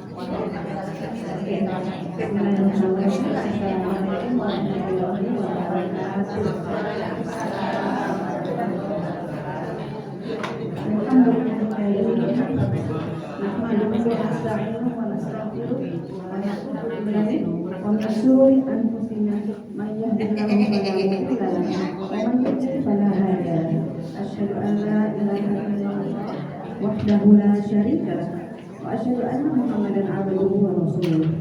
Assalamualaikum warahmatullahi wabarakatuh. Wahdahu la syarika lah wa asyhadu anna Muhammadan abduhu wa rasuluh.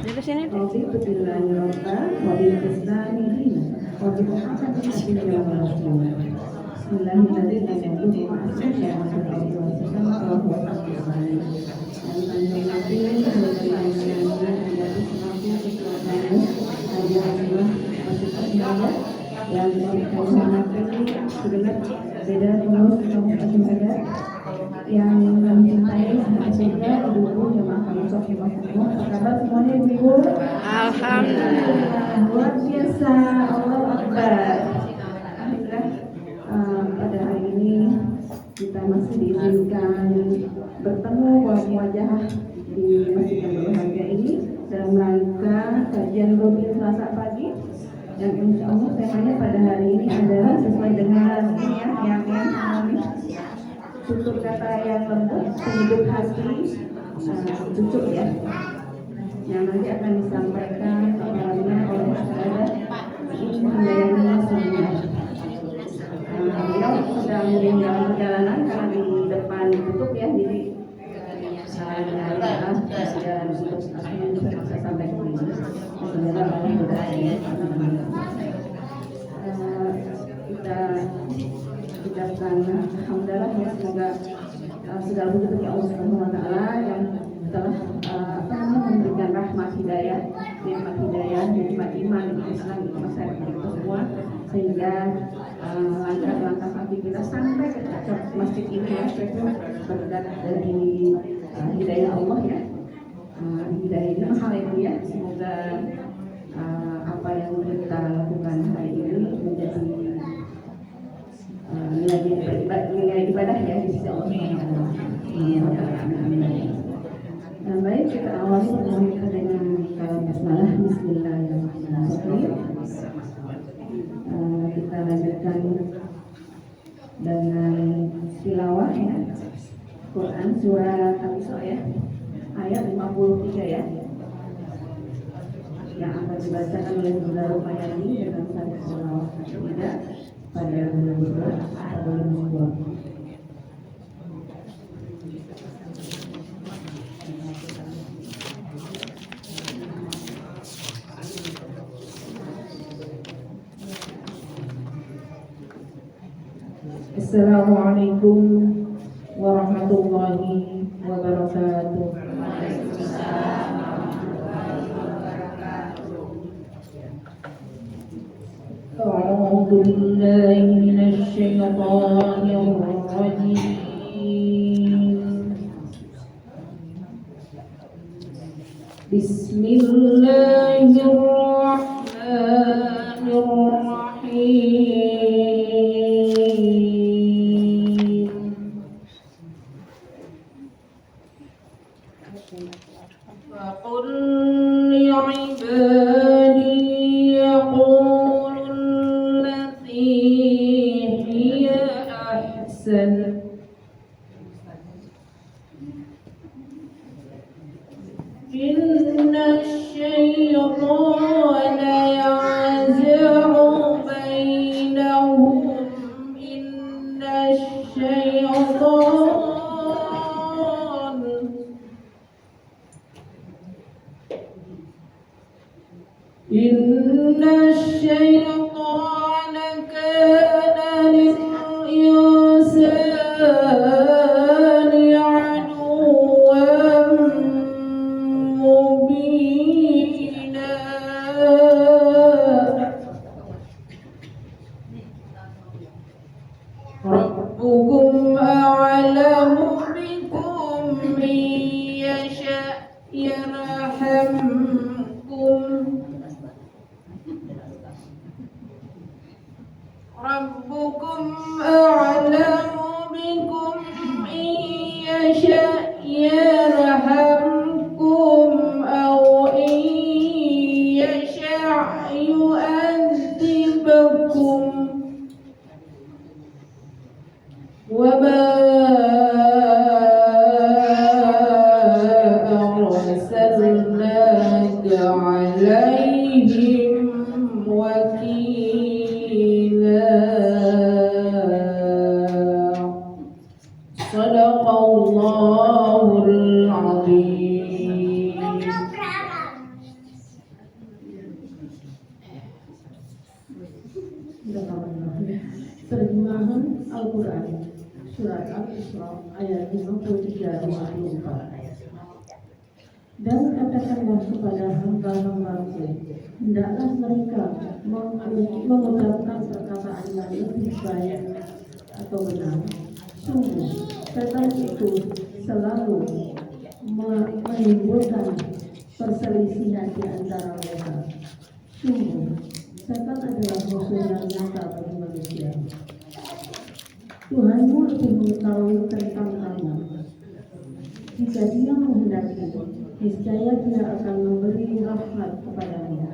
Raditu billahi rabban wa bil islami dinan wa bi Muhammadin nabiyyan wa rasulan. Bismillahirrahmanirrahim. Yang yang mencintai surga ibu jemaah kami semua. Apa kabar semuanya ibu? Alhamdulillah. Luar biasa. Allahu Akbar. Alhamdulillah. Pada hari ini kita masih diizinkan bertemu wajah di masjid yang berbahagia ini dalam rangka kajian rutin Selasa pagi. Yang insya Allah temanya pada hari ini adalah sesuai dengan ini ya, yang tutur kata yang lembut, sehidup hati, cucuk ya, yang nanti akan disampaikan paparannya oleh saudara Handayani semua. Beliau sedang dalam perjalanan karena di depan ditutup ya, jadi dan untuk bisa sampai ke sini. Semoga Allah berkati. Kita ucapkan alhamdulillah ya, semoga segala puji bagi Allah Subhanahu wa taala yang telah memberikan rahmat hidayah, nikmat iman, Islam, masyarakat kita semua, sehingga langkah-langkah kaki kita sampai ke masjid ini itu berkat dari hidayah Allah ya. Hidayah ini mahal ya. Semoga apa yang kita lakukan hari ini menjadi nilai ibadah ya di sisi Allah. Nah, baik, kita awali pertemuan kita dengan basmalah. Bismillahirrahmanirrahim. Kita lanjutkan dengan tilawah ya. Quran surah Al-Isra ya, ayat 53 ya, yang akan dibacakan oleh Bunda Rumayani dengan satu tilawah tidak pada bulan Ramadan. Assalamualaikum warahmatullahi wabarakatuh. أعوذ بالله من الشيطان الرجيم. بسم الله الرحمن الرحيم. فقل لعبادي إن الشيطان ينزع بينهم إن الشيطان كان للإنسان عدوا مبينا. ربكم أعلم بكم إن يشأ يرحمكم. ربكم أعلم بكم إن يشأ يرحمكم ayat 53-54. Dan katakanlah kepada hamba-hambaku, hendaklah mereka mengucapkan perkataan yang lebih baik atau benar. Sungguh, setan itu selalu menimbulkan perselisihan di antara mereka. Sungguh, setan adalah musuh yang nyata bagi manusia. Tuhanmu lebih mengetahui tentang kamu. Jika Dia menghendaki, niscaya Dia akan memberi rahmat kepadamu.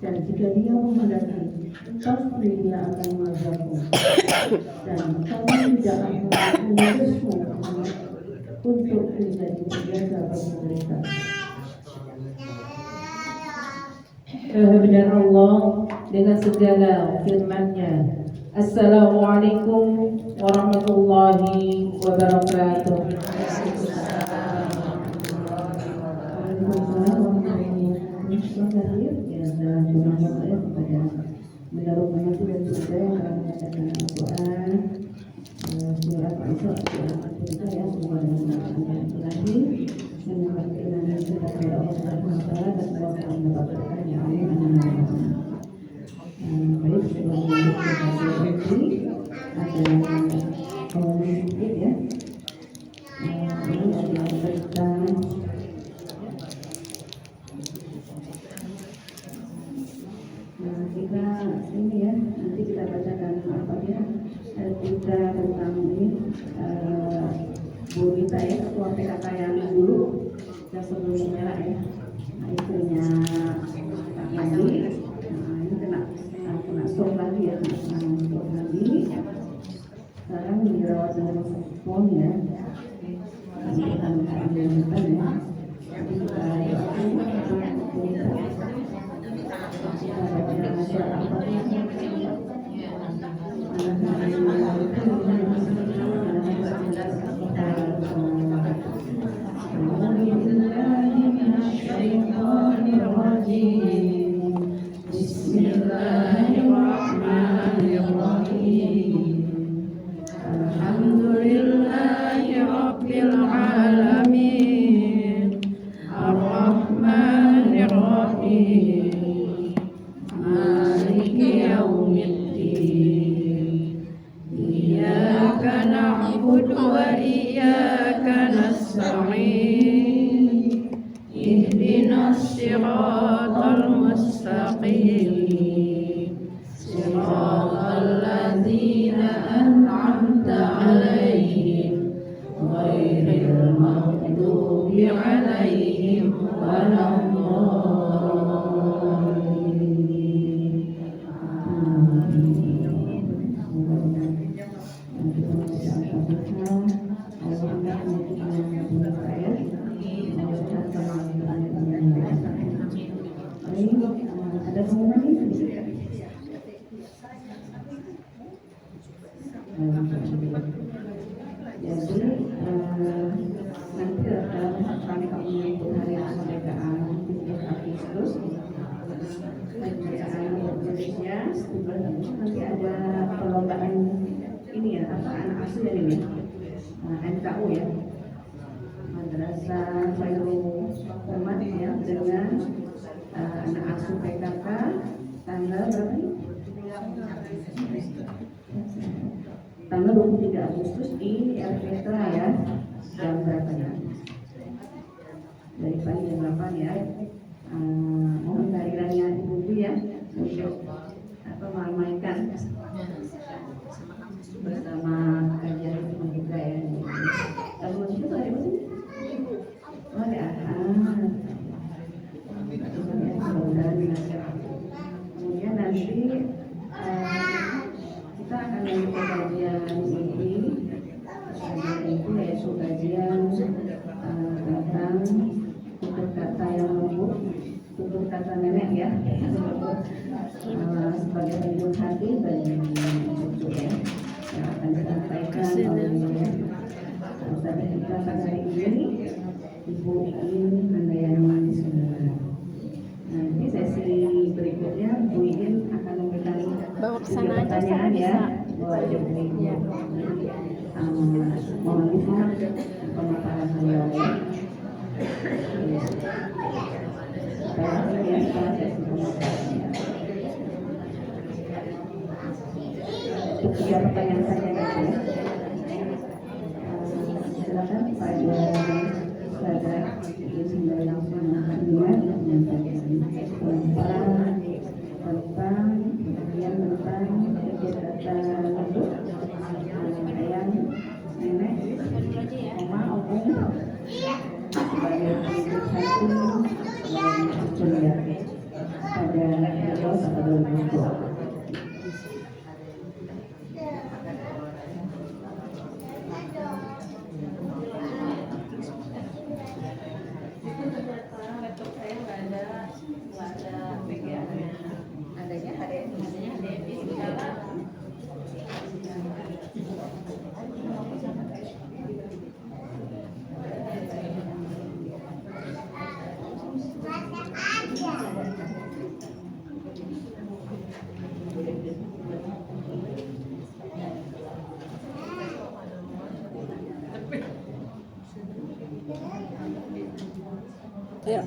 Dan jika Dia menghendaki, pasti Dia akan mengazabmu. Dan kami tidak akan mengurusmu untuk menjadi penjaga bagi mereka. Kehadiran Allah dengan segala firman-Nya. Assalamualaikum warahmatullahi wabarakatuh. Nanti kita bacakan apa ya, kita tentang ini Bu Rita ya, ketua PKK yang dulu yang sebelumnya ya, istrinya Pak Yandi, ini kena stroke lagi ya, kena stroke lagi. Sekarang dirawat dengan phone ya, nanti akan dilanjutkan ya. Nanti kita ada pengumuman ini. Jadi nanti kami menyambut hari kemerdekaan 17 Agustus, kemerdekaan Indonesia. Nanti ada perlombaan ini ya, apa anak asuh ya ini, NKU ya, Madrasah Khairul Umat ya, dengan anak asuh PKK tanggal berapa ini? Tanggal 23 Agustus di RPTRA ya, jam berapa ya? Dari pagi jam 8 ya. Mohon kehadirannya Ibu ya untuk meramaikan bersama kajian rumah juga ya. Kalau itu ada apa sih? Oh ada. Kemudian nanti kita akan melakukan kajian ini. Kajian itu yaitu kajian tentang tutur kata yang lembut, tutur kata nenek ya, sebagai penjuru hati bagi cucu ya, yang akan disampaikan oleh Ustaz kita pada hari ini, Ibu Iin Handayani Sunnah. Nanti sesi berikutnya Bu Iin akan memberikan pertanyaan ya. Mohon lihat pemaparan beliau. Baik, ya, sekarang sesi pemaparannya. Tiga pertanyaan saja ya. Silakan pada pada Bismillahirrahmanirrahim menyampaikan tentang kemudian tentang kegiatan untuk ayam nenek oma opung sebagai pendidik hati dan kuliah pada beliau pada 2020. Ya.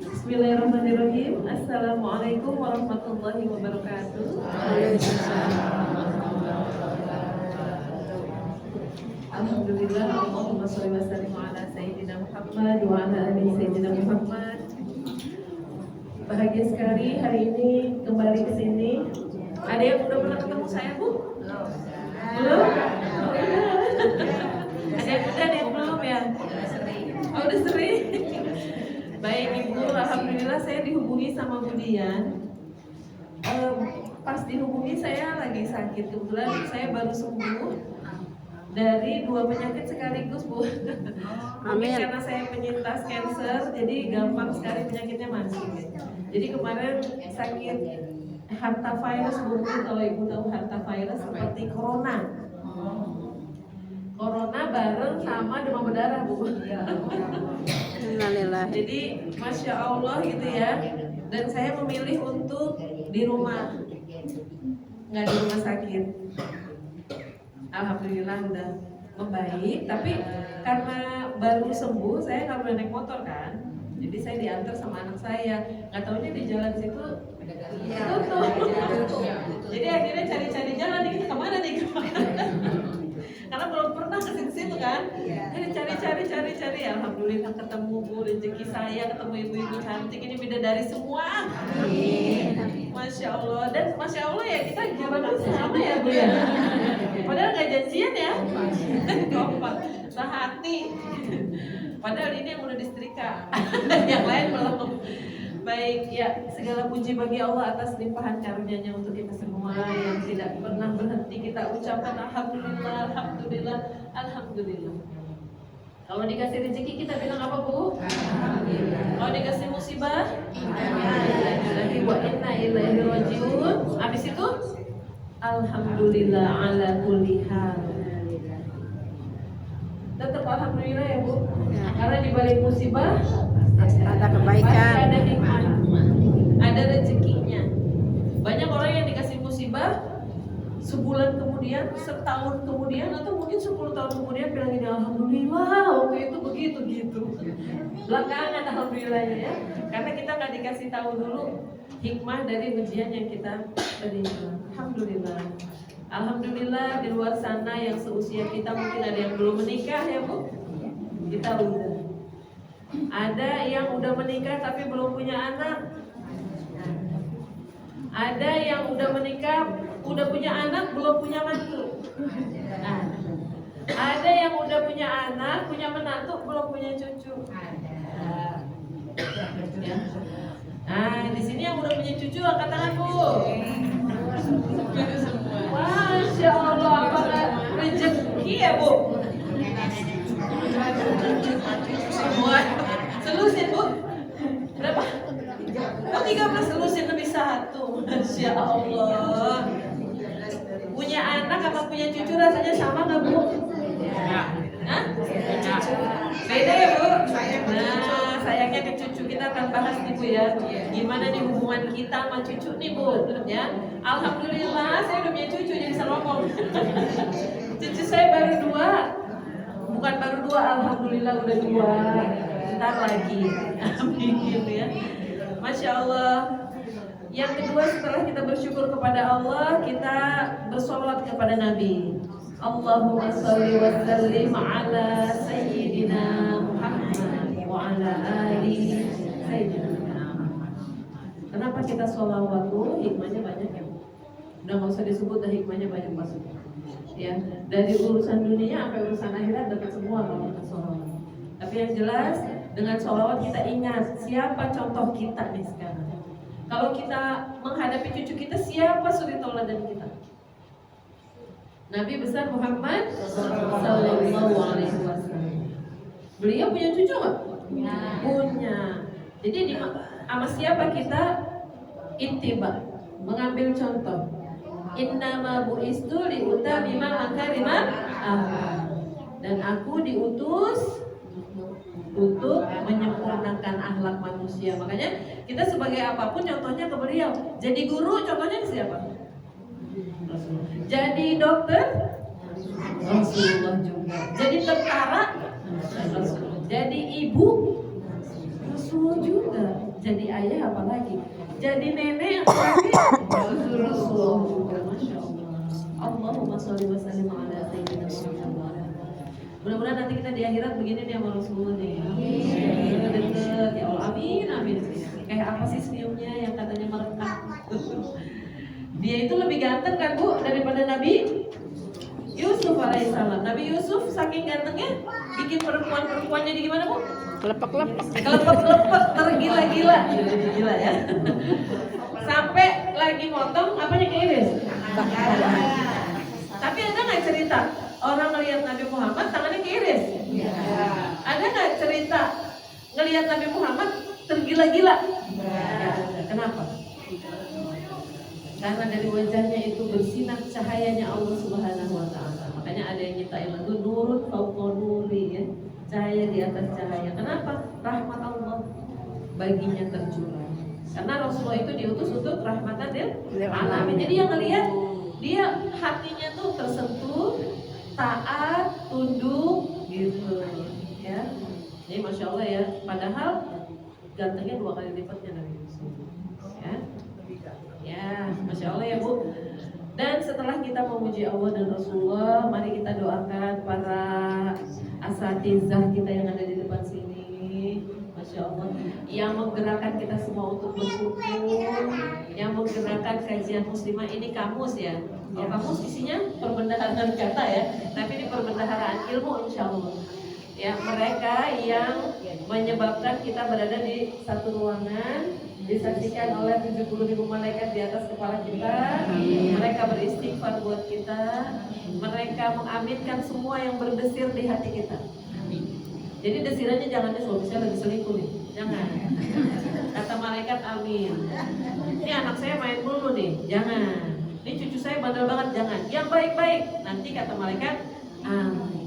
Bismillahirrahmanirrahim. Assalamualaikum warahmatullahi wabarakatuh. Alhamdulillah, Allahumma sholli wa sallim ala Sayyidina Muhammad wa ala ali Sayyidina Muhammad. Bahagia sekali hari ini kembali ke sini. Ada yang udah pernah ketemu saya, Bu? Belum? Ada yang udah, ada yang belum ya? Oh, udah sering. Baik Ibu, alhamdulillah saya dihubungi sama Bu Dian. Pas dihubungi saya lagi sakit, kebetulan saya baru sembuh dari 2 penyakit sekaligus, Bu. Mungkin karena saya penyintas cancer, jadi gampang sekali penyakitnya masuk. Jadi kemarin sakit hantavirus, mungkin kalau Ibu tahu hantavirus seperti corona. Corona bareng sama demam berdarah, Bu. Jadi Masya Allah gitu ya. Dan saya memilih untuk di rumah, nggak di rumah sakit. Alhamdulillah udah membaik. Tapi karena baru sembuh, saya nggak boleh naik motor kan. Jadi saya diantar sama anak saya. Nggak taunya di jalan situ tutup. Jadi akhirnya cari-cari jalan nih, kita kemana nih? Karena belum pernah ke situ kan. Jadi cari. Alhamdulillah ketemu, Bu, rezeki saya ketemu ibu-ibu cantik ini bidadari semua. Masya Allah. Dan Masya Allah ya, kita jawaban sama ya, Bu ya. Padahal nggak janjian ya. Kompak, sehati. Padahal ini yang udah disetrika. Yang lain belum. Baik ya, segala puji bagi Allah atas limpahan karunia-Nya untuk kita semua yang tidak pernah berhenti kita ucapkan alhamdulillah, alhamdulillah, alhamdulillah. Kalau dikasih rezeki kita bilang apa, Bu? Alhamdulillah. Kalau dikasih musibah, innalillahi wa inna ilaihi rajiun. Habis itu alhamdulillah ala kulli hal. Tetap alhamdulillah ya, Bu. Karena di balik musibah Ada kebaikan. ada hikmah, ada rezekinya. Banyak orang yang dikasih musibah sebulan kemudian, setahun kemudian, atau mungkin 10 tahun kemudian bilang ini alhamdulillah waktu itu begitu gitu. Belakangan alhamdulillahnya ya, karena kita nggak dikasih tahu dulu hikmah dari ujian yang kita terima. Alhamdulillah. Alhamdulillah di luar sana yang seusia kita mungkin ada yang belum menikah ya, Bu. Kita udah. Ada yang udah menikah tapi belum punya anak. Ada yang udah menikah, udah punya anak, belum punya mantu. Nah, ada yang udah punya anak, punya menantu, belum punya cucu. Ya. Nah, di sini yang udah punya cucu angkat tangan, Bu. Masya Allah, apakah rezeki ya, Bu? Semua selusin, Bu. Berapa? Oh, 13 selusin lebih 1. Masya Allah. Punya anak apa punya cucu rasanya sama nggak, Bu? Hah? Beda ya, Bu? Nah, sayangnya ke cucu kita akan bahas nih, Bu ya. Gimana nih hubungan kita sama cucu nih Bu ya. Alhamdulillah saya udah punya cucu jadi bisa ngomong. Cucu saya baru 2. Bukan baru 2, alhamdulillah udah 2. Ntar lagi. Amin ya. Masya Allah. Yang kedua, setelah kita bersyukur kepada Allah, kita bersolawat kepada Nabi. Allahumma sholli wa sallim ala sayyidina Muhammad wa ala ali sayyidina Muhammad. Kenapa kita sholawat tuh? Hikmahnya banyak ya. Udah nggak usah disebut, dah hikmahnya banyak maksudnya. Ya, dari urusan dunia sampai urusan akhirat dapat semua kalau kita sholawat. Tapi yang jelas dengan sholawat kita ingat siapa contoh kita nih sekarang. Kalau kita menghadapi cucu kita, siapa suri tauladan kita? Nabi besar Muhammad Sallallahu Alaihi Wasallam. Beliau punya cucu nggak? Punya. Jadi sama siapa kita ittiba, mengambil contoh. Innama bu'istu liutamima makarimal akhlak. Dan aku diutus untuk menyempurnakan akhlak manusia. Makanya kita sebagai apapun contohnya ke beliau. Jadi guru contohnya ke siapa? Rasulullah. Jadi dokter Rasulullah juga. Jadi tentara Rasulullah. Jadi ibu Rasulullah juga. Jadi ayah apalagi? Jadi nenek yang Rasulullah juga. Masya Allah. Allahumma sholli wa sallim ala sayyidina Muhammad. Mudah-mudahan nanti kita di akhirat begini nih sama Rasulullah nih. Deket ya Allah, amin amin. Kayak apa sih senyumnya yang katanya merekah? Dia itu lebih ganteng kan Bu daripada Nabi Yusuf alaihissalam. Nabi Yusuf saking gantengnya bikin perempuan-perempuannya di gimana Bu? Kelepek-kelepek, tergila-gila. Gila ya. Sampai lagi motong apanya keiris? Tapi ada nggak cerita orang ngelihat Nabi Muhammad tangannya keiris? Ada nggak cerita ngelihat Nabi Muhammad tergila-gila? Kenapa? Karena dari wajahnya itu bersinar cahayanya Allah Subhanahu wa taala. Makanya ada yang nyiptain lagu nurun fauqa nuri ya. Cahaya di atas cahaya. Kenapa? Rahmat Allah baginya tercurah. Karena Rasulullah itu diutus untuk rahmatan lil alamin. Jadi yang ngelihat dia hatinya tuh tersentuh, taat, tunduk gitu ya. Jadi Masya Allah ya. Padahal gantengnya 2 kali lipatnya Nabi Yusuf ya. Ya, Masya Allah ya Bu. Dan setelah kita memuji Allah dan Rasulullah, mari kita doakan para asatizah kita yang ada di depan sini. Masya Allah, yang menggerakkan kita semua untuk bersyukur, yang menggerakkan kajian muslimah ini kamus ya. Kalau kamus isinya perbendaharaan kata ya, tapi ini perbendaharaan ilmu insya Allah. Ya, mereka yang menyebabkan kita berada di satu ruangan, disaksikan oleh 70.000 malaikat di atas kepala kita. Mereka beristighfar buat kita. Mereka mengaminkan semua yang berdesir di hati kita. Jadi desirannya jangan suami saya lagi selingkuh nih, jangan. Kata malaikat amin. Ini anak saya main mulu nih, jangan. Ini cucu saya bandel banget, jangan. Yang baik-baik, nanti kata malaikat amin.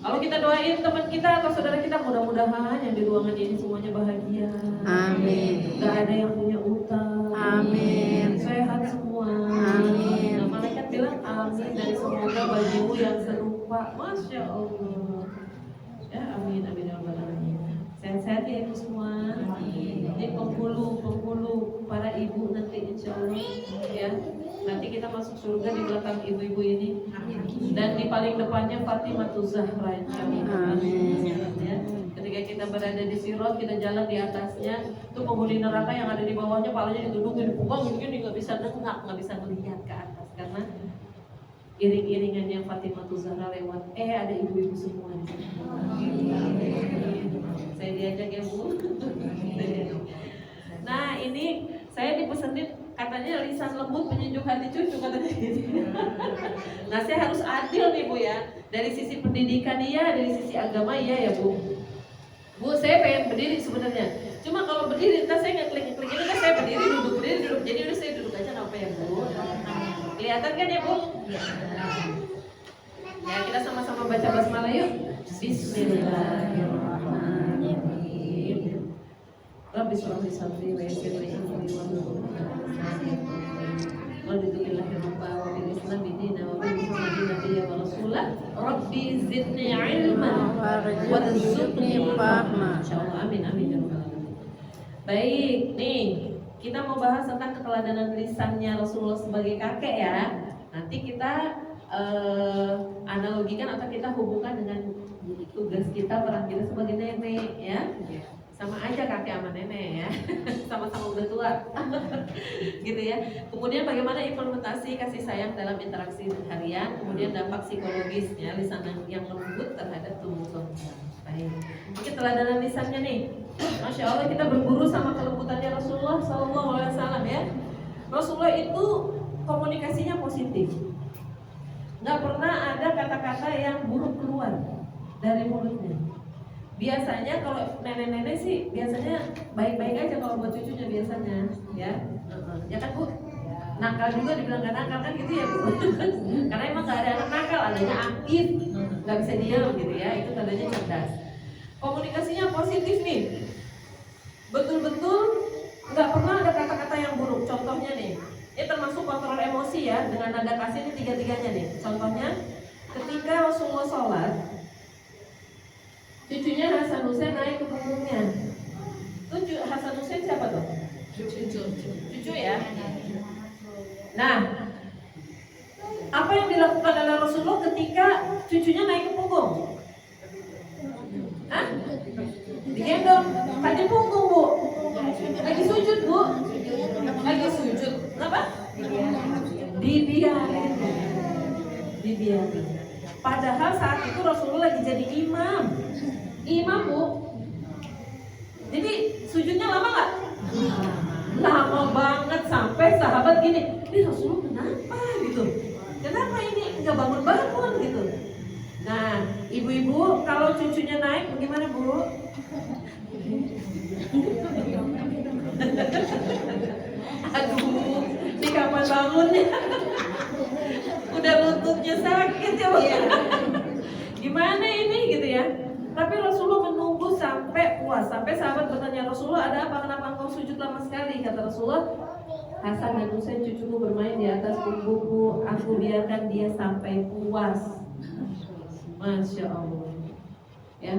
Kalau kita doain teman kita atau saudara kita, mudah-mudahan yang di ruangan ini semuanya bahagia. Amin. Gak ada yang punya utang. Amin. Sehat semua. Amin. Nah, malaikat bilang amin dari semoga bagimu yang serupa. Masya Allah. Ya amin amin ya rabbal alamin. Sehat-sehat ya ibu semua. Ini penghulu para ibu nanti insya Allah ya. Nanti kita masuk surga di belakang ibu-ibu ini. Dan di paling depannya Fatimahuz Zahra insyaallah. Ya. Ketika kita berada di Sirat, kita jalan di atasnya, itu penghuni neraka yang ada di bawahnya, palanya ditudukin, dipunggang begini, nggak bisa dengak, nggak bisa melihat ke atas karena iring-iringannya Fatimahuz Zahra lewat. Ada ibu-ibu semua di sini. Saya diajak ya Bu. Nah ini saya dipesenin katanya lisan lembut penyejuk hati cucu katanya gitu. Nah saya harus adil nih Bu ya. Dari sisi pendidikan iya, dari sisi agama iya ya Bu. Bu saya pengen berdiri sebenarnya. Cuma kalau berdiri entah saya ngeklik ini kan saya berdiri duduk. Jadi udah saya duduk aja apa ya Bu. Kelihatan kan ya Bu? Ya kita sama-sama baca basmalah yuk. Bismillahirrahmanirrahim. Rabbi shrah li sadri wa yassir li amri wahlul 'uqdatam min lisani yafqahu qawli. Wa bil Islam dinan wa bil Muhammadin nabiyyan wa rasulah. Rabbi zidni ilman warzuqni fahma. Insyaallah amin amin ya rabbal alamin. Baik, nih kita mau bahas tentang keteladanan lisannya Rasulullah sebagai kakek ya. Nanti kita analogikan atau kita hubungkan dengan tugas kita peran kita sebagai nenek ya. Sama aja kakek sama nenek ya. Sama-sama udah tua. Gitu ya. Kemudian bagaimana implementasi kasih sayang dalam interaksi harian, kemudian dampak psikologisnya lisan yang lembut terhadap tubuh korban. Baik. Oke, teladanan lisannya nih. Masya Allah kita berguru sama kelembutannya Rasulullah SAW ya. Rasulullah itu komunikasinya positif. Nggak pernah ada kata-kata yang buruk keluar dari mulutnya. Biasanya kalau nenek-nenek sih biasanya baik-baik aja kalau buat cucunya biasanya ya. Ya kan Bu? Nakal juga dibilang gak nakal kan gitu ya Bu. Karena emang gak ada anak nakal, adanya aktif, gak bisa diam gitu ya. Itu tandanya cerdas. Komunikasinya positif nih. Betul-betul gak pernah ada kata-kata yang buruk. Contohnya nih, ini termasuk kontrol emosi ya. Dengan nada kasih ini tiga-tiganya nih. Contohnya ketika Rasulullah sholat, cucunya Hasan Hussein naik ke punggungnya. Itu Hasan Hussein siapa tuh? Cucu ya. Nah, apa yang dilakukan oleh Rasulullah ketika cucunya naik ke punggung? Hah? Digendong. Kan di punggung Bu. Lagi sujud Bu. Lagi sujud. Kenapa? Dibiarin. Dibiarin. Padahal saat itu Rasulullah lagi jadi imam. Imam Bu. Jadi sujudnya lama gak? Lama banget sampai sahabat gini, ini Rasulullah kenapa gitu? Kenapa ini nggak bangun-bangun gitu? Nah, ibu-ibu kalau cucunya naik bagaimana Bu? Aduh, ini kapan bangunnya? Udah lututnya sakit ya Bu. Gimana ini gitu ya? Tapi Rasulullah menunggu sampai puas. Sampai sahabat bertanya, Rasulullah ada apa? Kenapa engkau sujud lama sekali? Kata Rasulullah, Hasan dan Husain cucuku bermain di atas punggungku. Aku biarkan dia sampai puas. Masya Allah. Ya,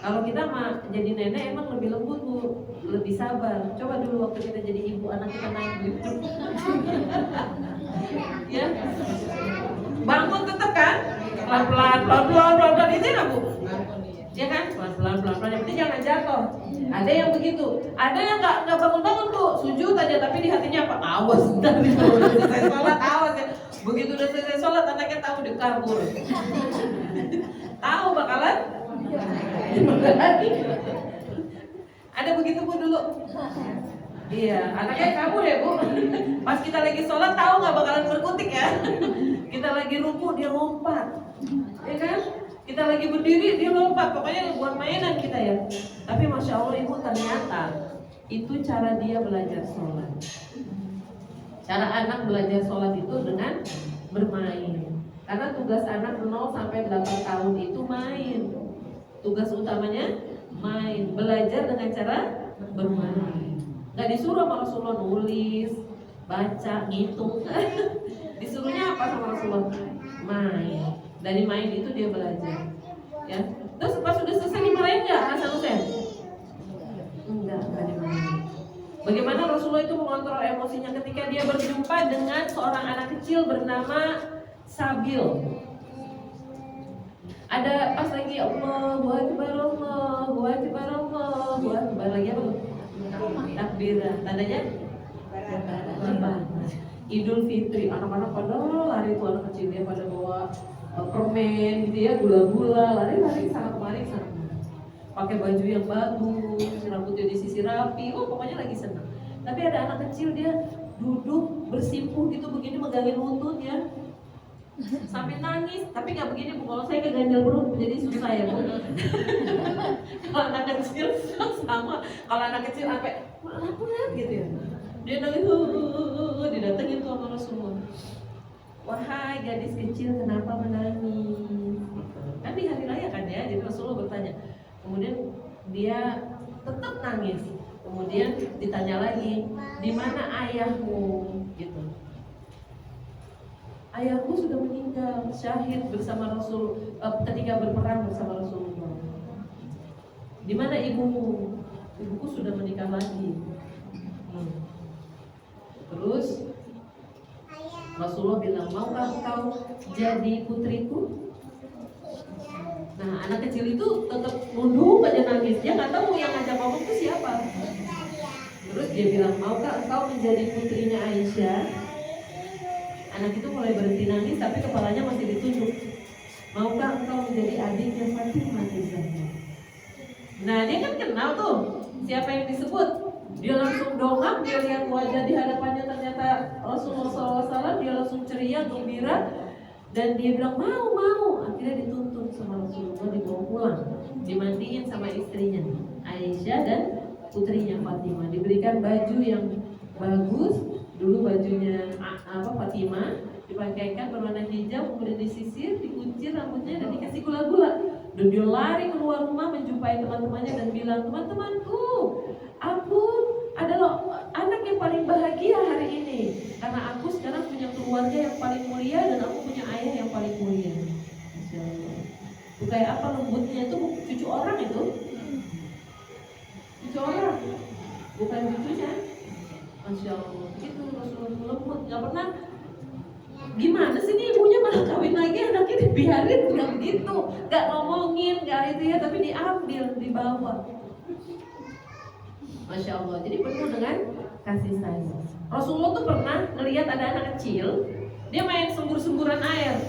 kalau kita mah jadi nenek emang lebih lembut Bu, lebih sabar. Coba dulu waktu kita jadi ibu, anak kita naik gitu. Ya, bangun tetap kan? Pelan-pelan itu ya Bu. Ya kan, pelan-pelan, yang penting jangan jatuh. Ada yang begitu, ada yang nggak bangun-bangun Bu, sujud aja tapi di hatinya apa? Awas, dari selesai sholat awas ya. Begitu udah selesai sholat anaknya tahu dia kabur. Tahu bakalan? Ada begitu Bu dulu. Iya, anaknya kabur ya Bu. Pas kita lagi sholat tahu nggak bakalan berkutik ya. Kita lagi ruku dia lompat, ya kan? Kita lagi berdiri dia lompat, pokoknya buat mainan kita ya. Tapi Masya Allah Ibu ternyata itu cara dia belajar sholat. Cara anak belajar sholat itu dengan bermain. Karena tugas anak 0 sampai 8 tahun itu main. Tugas utamanya main, belajar dengan cara bermain. Gak disuruh sama Rasulullah nulis, baca, ngitung. Disuruhnya apa sama Rasulullah? Main. Dari main itu dia belajar. Ya. Terus pas sudah selesai dimarahin nggak Hasan Hussein? Enggak dimarahin. Bagaimana Rasulullah itu mengontrol emosinya ketika dia berjumpa dengan seorang anak kecil bernama Sabil. Ada pas lagi Allahu Akbar, Allahu Akbar, Allahu Akbar lagi apa? Takbiran. Tandanya lebaran. Idul Fitri, anak-anak pada lari tuh, anak kecilnya pada bawa permen gitu ya, gula-gula, lari-lari sana kemari sana. Pakai baju yang bagus, rambutnya disisir rapi, pokoknya lagi senang. Tapi ada anak kecil dia duduk bersimpuh gitu begini megangin lututnya sampai nangis, tapi nggak begini Bu, kalau saya keganjal perut jadi susah ya Bu. Kalau anak kecil sama, kalau anak kecil sampai lapuran gitu ya. Dia nangis, didatengin tuh sama Rasulullah. Wahai gadis kecil, kenapa menangis? Kan di hari raya kan ya, jadi Rasulullah bertanya. Kemudian dia tetap nangis. Kemudian ditanya lagi, di mana ayahmu? Gitu. Ayahku sudah meninggal, syahid bersama Rasul ketika berperang bersama Rasulullah. Di mana ibumu? Ibuku sudah menikah lagi. Terus Rasulullah bilang, maukah engkau jadi putriku? Nah, anak kecil itu tetap nunduk aja nangis. Dia nggak tahu yang ngajak ngomong itu siapa. Terus dia bilang, maukah engkau menjadi putrinya Aisyah? Anak itu mulai berhenti nangis, tapi kepalanya masih ditunjuk. Maukah engkau menjadi adiknya Fatimah misalnya? Nah, dia kan kenal tuh siapa yang disebut. Dia langsung dongak, dia lihat wajah di hadapannya ternyata Rasulullah SAW. Dia langsung ceria, gembira, dan dia bilang mau. Akhirnya dituntun sama Rasulullah, dibawa pulang, dimandiin sama istrinya Aisyah dan putrinya Fatimah. Diberikan baju yang bagus, dulu bajunya Fatimah, dipakaikan berwarna hijau, kemudian disisir, dikuncir rambutnya dan dikasih gula-gula. Dan dia lari keluar rumah menjumpai teman-temannya dan bilang, teman-temanku, aku adalah anak yang paling bahagia hari ini karena aku sekarang punya keluarga yang paling mulia dan aku punya ayah yang paling mulia. Masya Allah. Itu kayak apa lembutnya itu, cucu orang itu. Cucu orang, bukan cucunya. Masya Allah. Itu Rasulullah lembut, gak pernah. Gimana sih nih ibunya malah kawin lagi, anaknya dibiarin, gak begitu, gak ngomongin, gak itu ya, tapi diambil, dibawa. Masya Allah, jadi penuh dengan kasih sayang. Rasulullah tuh pernah ngelihat ada anak kecil, dia main sembur-semburan air,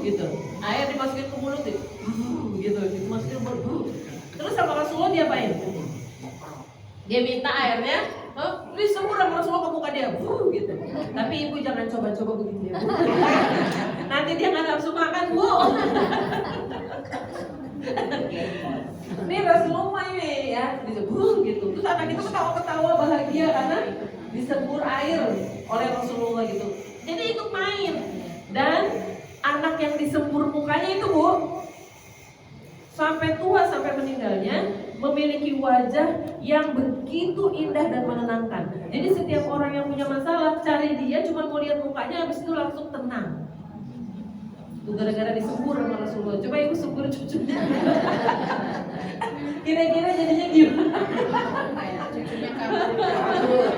gitu. Air dimasukin ke mulut, gitu, dimasukin ke mulut. Terus sama Rasulullah dia apain? Dia minta airnya, disembur sama Rasulullah ke muka dia, gitu. Tapi ibu jangan coba-coba begitu ya, Bu. Nanti dia nggak nafsu makan, Bu. Ini Rasulullah ini ya, disebur gitu. Terus anak itu ketawa-ketawa bahagia karena disembur air oleh Rasulullah gitu. Jadi ikut main. Dan anak yang disembur mukanya itu, Bu, sampai tua, sampai meninggalnya memiliki wajah yang begitu indah dan menenangkan. Jadi setiap orang yang punya masalah cari dia, cuma mau lihat mukanya, habis itu langsung tenang. Itu gara-gara disembur sama Rasulullah. Coba ibu sembur cucunya. Kira-kira jadinya gimana? Cucunya kabur.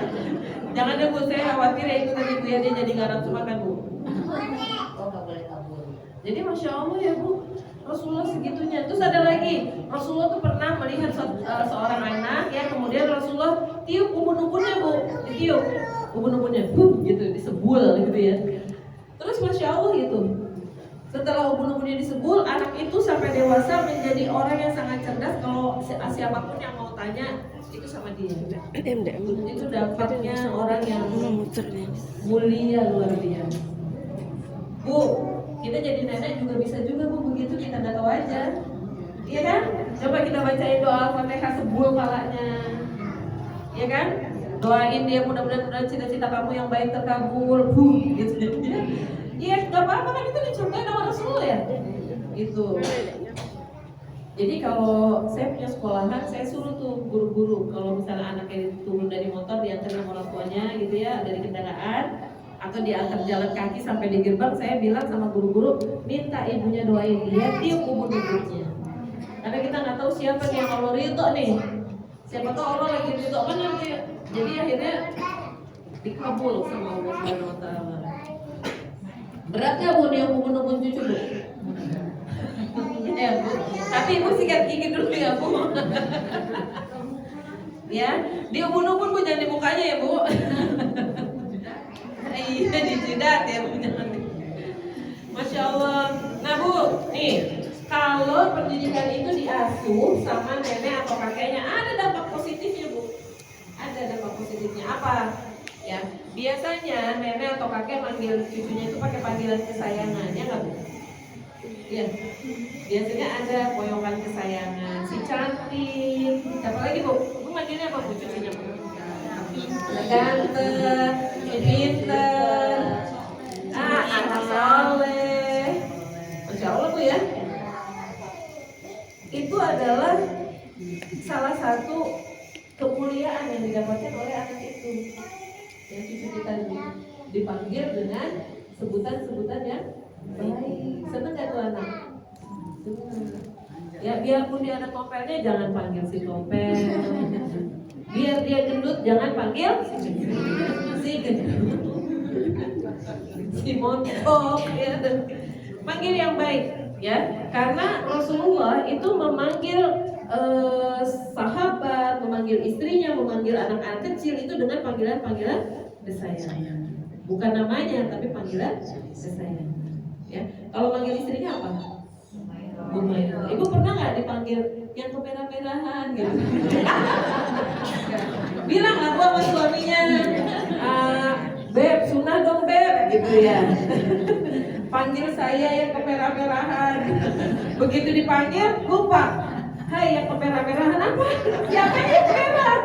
Jangan deh Bu, saya khawatir ya itu tadi Bu ya, dia jadi nggak nafsu makan Bu. Oh, nggak boleh kabur. Jadi Masya Allah ya Bu, Rasulullah segitunya. Terus ada lagi, Rasulullah tuh pernah melihat seorang anak ya, kemudian Rasulullah tiup ubun-ubunnya Bu, ditiup ubun-ubunnya, gitu, disebul gitu ya. Terus Masya Allah gitu, setelah ubun-ubunnya disebul, anak itu sampai dewasa menjadi orang yang sangat cerdas. Kalau siapapun yang mau tanya, itu sama dia. Itu dapatnya orang yang mulia luar biasa. Bu, kita jadi nenek juga bisa juga Bu, begitu kita nggak tahu aja. Iya kan? Coba kita bacain doa Al-Fatihah sebul palanya. Iya kan? Doain dia mudah-mudahan cita-cita kamu yang baik terkabul. Gitu. Iya, nggak apa-apa kan, itu dicontohin sama Rasulullah ya. Itu. Jadi kalau saya punya sekolahan, saya suruh tuh guru-guru kalau misalnya anaknya turun dari motor diantar sama orang tuanya gitu ya, dari kendaraan atau diantar jalan kaki sampai di gerbang, saya bilang sama guru-guru, minta ibunya doain dia, tiup ubun-ubunnya. Karena kita nggak tahu siapa nih yang Allah ridho nih. Siapa tahu Allah lagi ridho kan nanti. Jadi akhirnya dikabul sama Allah Subhanahu wa taala. Berat nggak Bu nih ubun-ubun cucu Bu? Ya Bu, tapi ibu sikat gigi dulu ya Bu. Ya, di ubun-ubun Bu, jangan di mukanya ya Bu. Iya, di jidat ya Bu. Masya Allah. Nah Bu, nih kalau pendidikan itu diasuh sama nenek atau kakeknya, ada dampak positifnya Bu. Ada dampak positifnya apa? Ya, biasanya nenek atau kakek manggil cucunya itu pakai panggilan kesayangan, ya nggak Bu? Ya, biasanya ada poyokan kesayangan, si cantik. Siapa lagi Bu? Bu manggilnya apa Bu cucunya Bu? Ganteng, pinter, anak soleh. Masya Allah Bu ya. Itu adalah salah satu kemuliaan yang didapatkan oleh anak itu. Yang cucu kita dipanggil dengan sebutan-sebutan yang baik. Seneng gak tuh anak? Seneng. Ya biarpun dia ada tompelnya, jangan panggil si tompel. Biar dia gendut, jangan panggil si gendut. Si montok, ya. Panggil yang baik, ya. Karena Rasulullah itu memanggil sahabat, memanggil istrinya, memanggil anak-anak kecil itu dengan panggilan-panggilan desayang. Bukan namanya, tapi panggilan desayang. Ya. Kalau manggil istrinya apa? Bumaira. Ibu pernah nggak dipanggil yang kemerah-merahan gitu? Bilang lah gua sama suaminya, Beb, sunah dong Beb, gitu ya. Panggil saya yang kemerah-merahan. Begitu dipanggil, lupa. Hai yang kemerah-merahan apa? Siapa yang merah?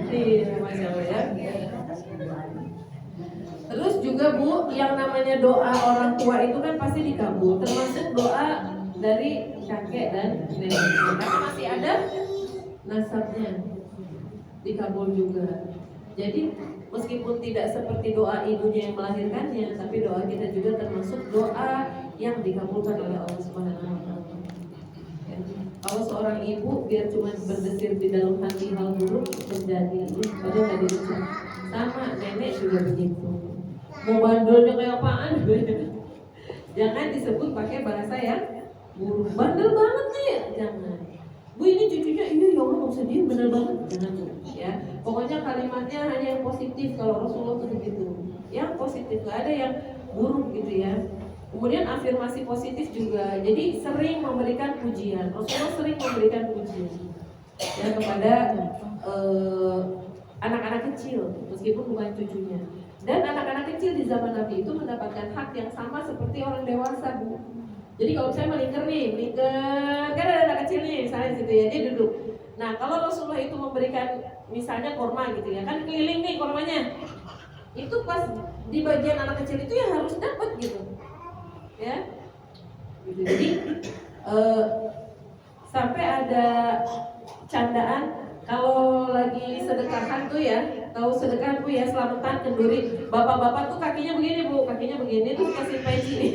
Iya, Masya Allah ya. Terus juga Bu, yang namanya doa orang tua itu kan pasti dikabul, termasuk doa dari kakek dan nenek. Karena masih ada nasabnya, dikabul juga. Jadi meskipun tidak seperti doa ibunya yang melahirkannya, tapi doa kita juga termasuk doa yang dikabulkan oleh Allah Subhanahu wa Ta'ala. Ya. Kalau seorang ibu biar cuma berdesir di dalam hati hal buruk terjadi, padahal nggak diucap. Sama nenek juga begitu. Mau bandelnya kayak apaan? Jangan disebut pakai bahasa yang buruk. Bandel banget nih, jangan. Bu ini cucunya ini ya Allah nggak usah diem, bener banget. Jangan ya. Pokoknya kalimatnya hanya yang positif kalau Rasulullah itu begitu. Yang positif, nggak ada yang buruk gitu ya. Kemudian afirmasi positif juga. Jadi sering memberikan pujian. Rasulullah sering memberikan pujian ya kepada anak-anak kecil, meskipun bukan cucunya. Dan anak-anak kecil di zaman Nabi itu mendapatkan hak yang sama seperti orang dewasa, Bu. Jadi kalau saya melingkar nih, kan ada anak kecil nih, misalnya situ ya, dia duduk. Nah, kalau Rasulullah itu memberikan misalnya korma gitu ya, kan keliling nih kormanya. Itu pas di bagian anak kecil itu ya harus dapat gitu. Ya. Gitu. Jadi sampai ada candaan kalau lagi sedekahan tuh ya, tahu sedekah Bu ya, selamatan kenduri. Bapak-bapak tuh kakinya begini Bu, kakinya begini tuh kasih peci nih.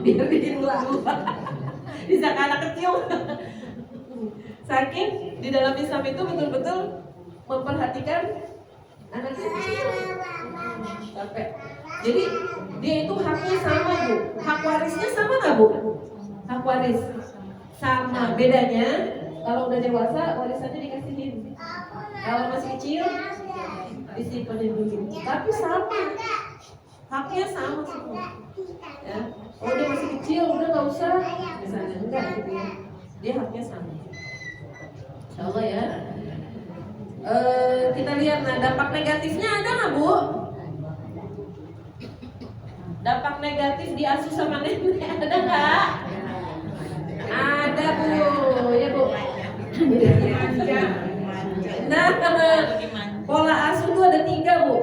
Biar bikin lalu. Bisa ke anak kecil. Saking di dalam Islam itu betul-betul memperhatikan anak kecil. Sampai. Jadi dia itu haknya sama Bu. Hak warisnya sama nggak Bu? Hak waris sama. Bedanya kalau udah dewasa warisannya dikasihin. Kalau masih kecil disimpan dulu. Tapi sama. Haknya sama semua. Ya. Oh dia masih kecil udah nggak usah. Misalnya enggak gitu ya. Dia haknya sama. Insya Allah ya. Kita lihat nah dampak negatifnya ada nggak Bu? Dampak negatif diasuh sama nenek ada nggak? Ada Bu, ya Bu. Nah, pola asuh itu ada 3 Bu.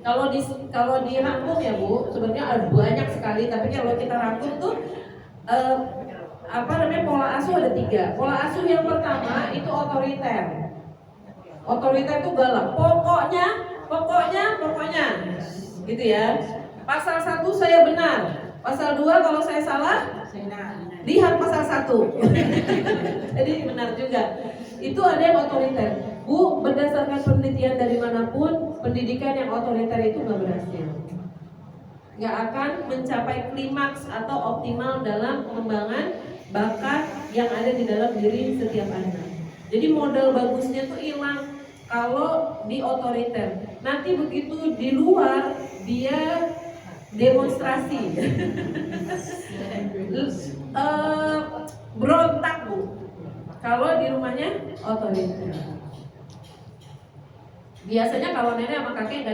Kalau dirangkum ya Bu, sebenarnya ada banyak sekali. Tapi kalau kita rangkum tuh pola asuh ada 3. Pola asuh yang pertama itu otoriter. Otoriter itu galak. Pokoknya, gitu ya. Pasal 1 saya benar. Pasal 2 kalau saya salah, lihat pasal 1. Jadi benar juga. Itu ada yang otoriter. Bu, berdasarkan penelitian dari manapun, pendidikan yang otoriter itu nggak berhasil. Nggak akan mencapai klimaks atau optimal dalam pengembangan bakat yang ada di dalam diri setiap anak. Jadi modal bagusnya tuh hilang kalau di otoriter. Nanti begitu di luar dia demonstrasi, berontak Bu. Kalau di rumahnya otoriter. Biasanya kalau nenek sama kakek nggak